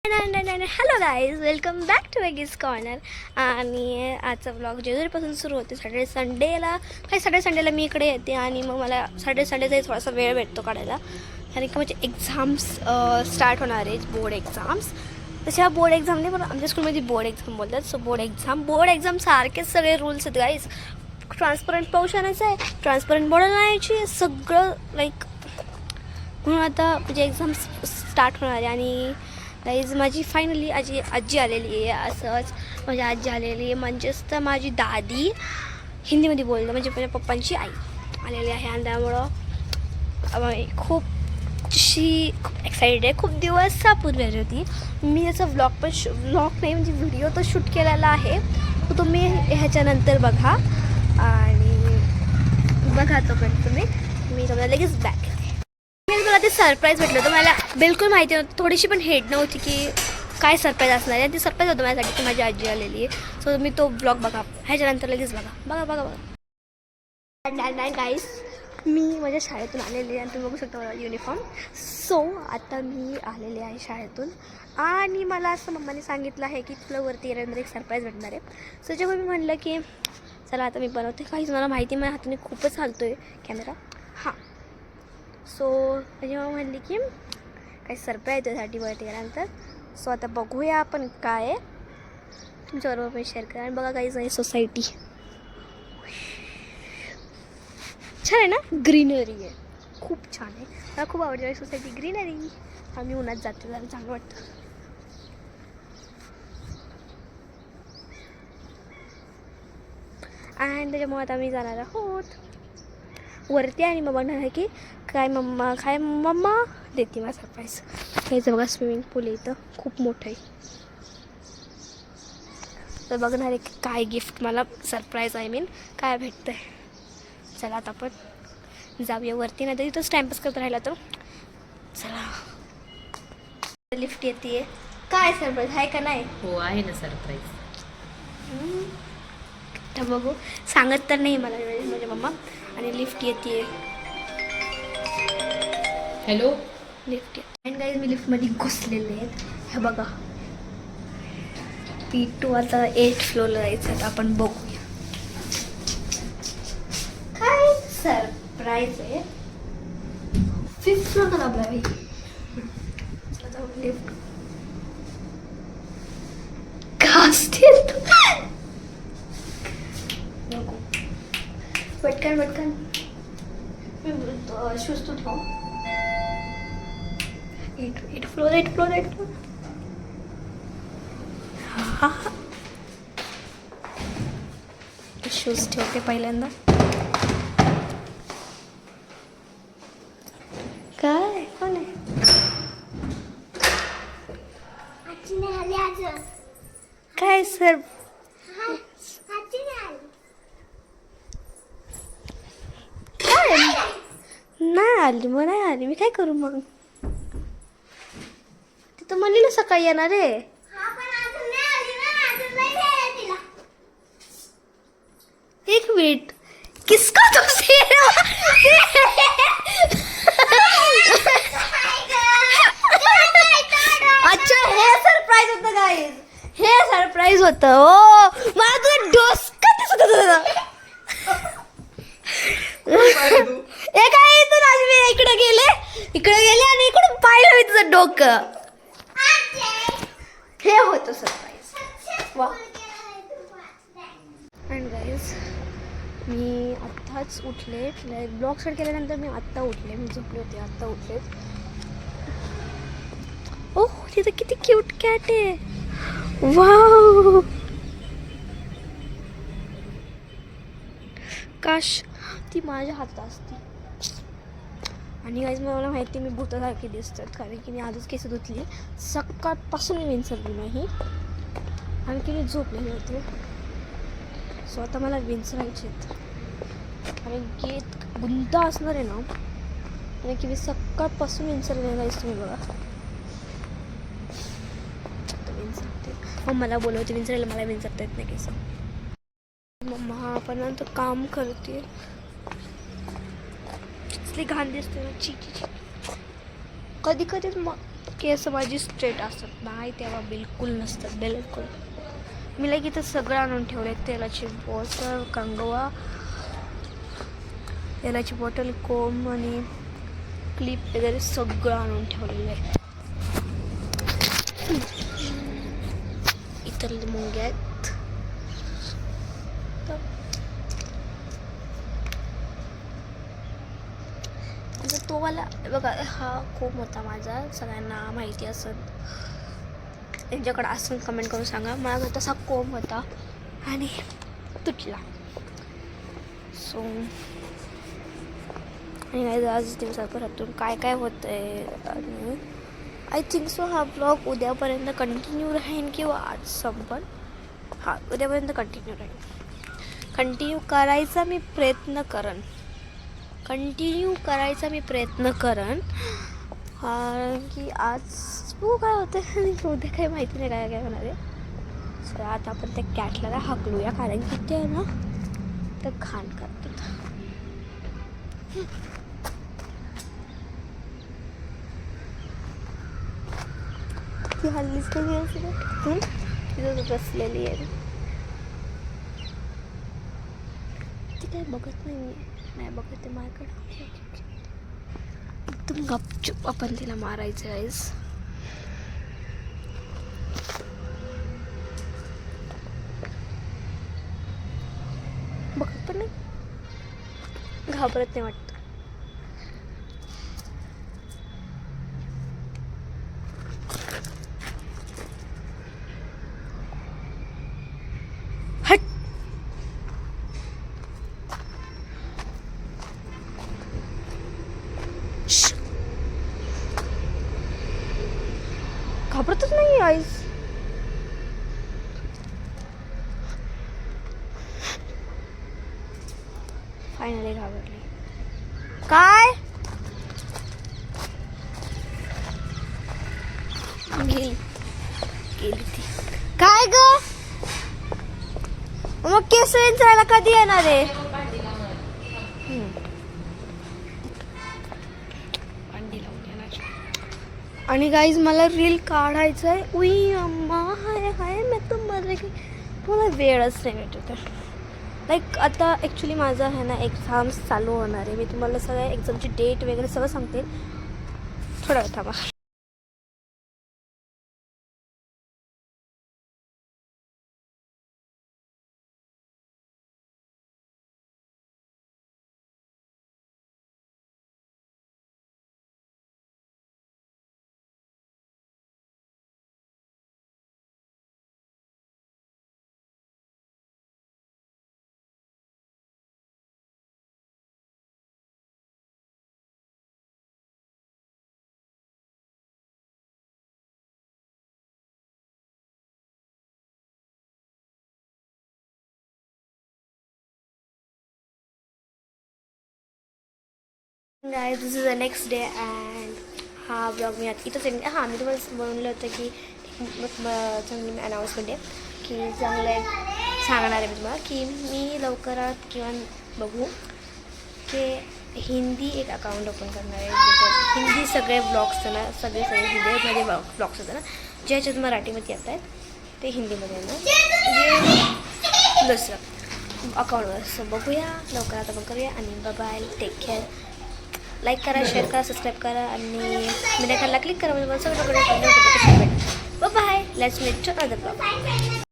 Hello guys, welcome back to Veggies Corner. आणि आजचा blog जेजुरीपासून सुरू होते. सॅटर्डे संडेला मी इकडे येते आणि मग मला सॅटर्डेचा थोडासा वेळ भेटतो काढायला. कारण की माझे एक्झाम्स स्टार्ट होणार आहेत, बोर्ड एक्झाम्स. तशा बोर्ड एक्झाम नाही, पण आमच्या स्कूलमध्ये बोर्ड एक्झाम बोलतात. सो बोर्ड एक्झाम सारखेच सगळे रूल्स आहेत गाईज. ट्रान्सपरंट पाऊस आणायचं आहे, ट्रान्सपरंट बॉटल आणायची, सगळं लाईक. म्हणून आता म्हणजे एक्झाम स्टार्ट होणार आहे. आणि गाईज माझी फायनली आजी आलेली आहे. असंच माझी आजी आलेली आहे, म्हणजेच तर माझी दादी हिंदीमध्ये बोलते, म्हणजे माझ्या पप्पांची आई आलेली आहे. आणि त्यामुळं खूप एक्साइटेड आहे. खूप दिवसापूर्वी आली होती मी. याचा व्लॉग नाही म्हणजे व्हिडिओ तर शूट केलेला आहे, तो तुम्ही ह्याच्यानंतर बघा. आणि बघा तोपर्यंत मी तुम्हाला लगेच बॅक मला ते सरप्राईज भेटलं होतं. मला बिलकुल माहिती नव्हतं, थोडीशी पण हेड नव्हती की काय सरप्राईज असणार आहे. आणि ती सरप्राईज होतं माझ्यासाठी की माझी आजी आलेली आहे. सो तुम्ही तो ब्लॉग बघा, ह्याच्यानंतर लगेच बघा. गाईस, मी माझ्या शाळेतून आलेली आहे आणि तुम्ही बघू शकता मला युनिफॉर्म. सो आता मी आलेले आहे शाळेतून आणि मला असं मम्माने सांगितलं आहे की तुला वरती येण्यानंतर एक सरप्राईज भेटणार आहे. सो जेव्हा मी म्हणलं की चला आता मी बनवते काहीच, मला माहिती माझ्या हाताने खूपच हलतो आहे कॅमेरा. हां, सो जेव्हा म्हणली की काही सरप्राईज त्यासाठी वरती गेल्यानंतर. सो आता बघूया आपण काय आहे, तुमच्याबरोबर मी शेअर करा. आणि बघा काहीच आहे, सोसायटी छान आहे ना, ग्रीनरी आहे, खूप छान आहे. मला खूप आवडते सोसायटी, ग्रीनरी. आम्ही उन्हात जातो, जरा चांगलं वाटतं. आणि त्याच्यामुळे आता आम्ही जाणार आहोत वरती आणि मग बघणार आहे की काय मम्मा देते मला सरप्राईज. हेच बघा स्विमिंग पूल आहे इथं, खूप मोठं आहे. तर बघणार आहे की काय गिफ्ट मला सरप्राईज काय भेटतं आहे. चला आता आपण जाऊया वरती, नाही तर इथंच टाईमपास करत राहिला तर. चला, लिफ्ट येते. काय सरप्राईज आहे का नाही? हो, आहे ना सरप्राईज. तर बघू, सांगत तर नाही मला माझी मम्मा. आणि लिफ्ट येते. हॅलो, लिफ्ट येते. अँड गाईज, मी लिफ्टमध्ये घुसलेले आहेत. हे बघा, P2 आता 8th फ्लोअरला जायचं. आता आपण बघूया काय सरप्राईज आहे. 5th फ्लोअर का दाबला भाई. चला जाऊ लिफ्ट. पटकन शूज तो ठेव. 8th floor. शूज ठेवते पहिल्यांदा. काय कोण आहे? काय सर काय नाही आली, मग नाही आली, मी काय करू मग? तिथं म्हणली ना सकाळी येणार आहे. एक मिनिट, किसका तो अच्छा, हे सरप्राईज होतं गाईज, हे सरप्राईज होतं. ओ मला तुझं डोसकं दिसत होतं. हे काय इथून आज मी इकडे गेले आणि इकडून पाहिलं मी तुझं डोकं. हे होतं सरप्राईज. वा. अँड गाईज, मी आत्ताच उठले. ब्लॉग स्टार्ट केल्यानंतर मी आत्ता उठले. मी झोपले होते, आत्ता उठले. ओह, तिथं किती क्यूट कॅट आहे. वाव, काश ती माझ्या हातात असती. आणि गाईज, मला माहिती मी भूतासारखी दिसतात, कारण की मी आजच केस धुतली. सकाळपासून मी विंचरली नाही, आणखी मी झोपलेले होते. सो आता मला विंचरायचे आहेत, कारण की गुंत असणार आहे ना. आणि की मी सकाळपासून विंचरले गाईज, तुम्ही बघा. विंचरते मम्माला बोलवते विंचरायला, मला विंचरता येत नाही केस. मम्मा आपण नंतर काम करते, घाण दिसते ना. ची कधी केस माझी स्ट्रेट असतात नाही तेव्हा बिलकुल नसतात बिलकुल. मी लाईक इथं सगळं आणून ठेवले, तेलाची बॉटल, कंगवा, तेलाची बॉटल, कोंब आणि क्लिप वगैरे सगळं आणून ठेवलेलं आहे. इतर मुंग्या आहेत. तो वाला बघा, हा कोंब होता माझा, सगळ्यांना माहिती असत, त्यांच्याकडे असून कमेंट करून सांगा. माझा तसा कोंब होता आणि तुटला. सो आणि आज दिवसाभरातून काय काय होतं आहे, आणि आय थिंक सो हा ब्लॉग उद्यापर्यंत कंटिन्यू राहील किंवा आज संपल. हा उद्यापर्यंत कंटिन्यू राहील. कंटिन्यू करायचा मी प्रयत्न करेन, कारण की आज बघू काय होतं आणि उद्या काही माहिती नाही काय काय होणार आहे. सो आता आपण त्या कॅटला हाकलूया, कारण की ते ना तर घाण करतात. ती हल्लीच कधी असते तिथं बसलेली आहे, ती काय बघत नाही बघत ते माझ्याकडे. एकदम गपचूप आपण तिला मारायचं आहेस. बघत पण नाही, घाबरत नाही वाटतं. हट. घाबरतच नाही आईस. फायनली घाबरली. काय गेली ती. काय ग मग केस विंचरायला कधी येणार आहे? आणि गाईज मला रील काढायचं आहे. उई अम्मा हाय मी तुम्हाला की मला वेळच नाही भेटत आहे. लाईक आता ॲक्च्युली माझं आहे ना एक्झाम्स चालू होणार आहे. मी तुम्हाला सगळ्या एक्झामची डेट वगैरे सगळं सांगते, थोडा वेळ थांबा. Guys, this is the next day and हा ब्लॉग मी आता इथंच एंड. हां, मी तुम्हाला म्हणलं होतं की चांगली मी अनाऊन्समेंट आहे की चांगलं सांगणार आहे मी तुम्हाला की मी लवकरात किंवा बघू की हिंदी एक अकाउंट ओपन करणार आहे, ज्याच्यात हिंदी सगळे ब्लॉग्स असतात, सगळे हिंदीमध्ये ब्लॉग्स असतात ना, ज्याच्यात मराठीमध्ये येत आहेत ते हिंदीमध्ये येणार, जे दुसरं अकाउंटवर. सो बघूया लवकरात आपण करूया. आणि बाय, टेक केअर. लाईक करा, शेअर करा, सबस्क्राईब करा आणि बेल आयकॉनला क्लिक करा म्हणजे मला सगळं नोटिफिकेशन भेटेल. Bye, let's meet to other blog.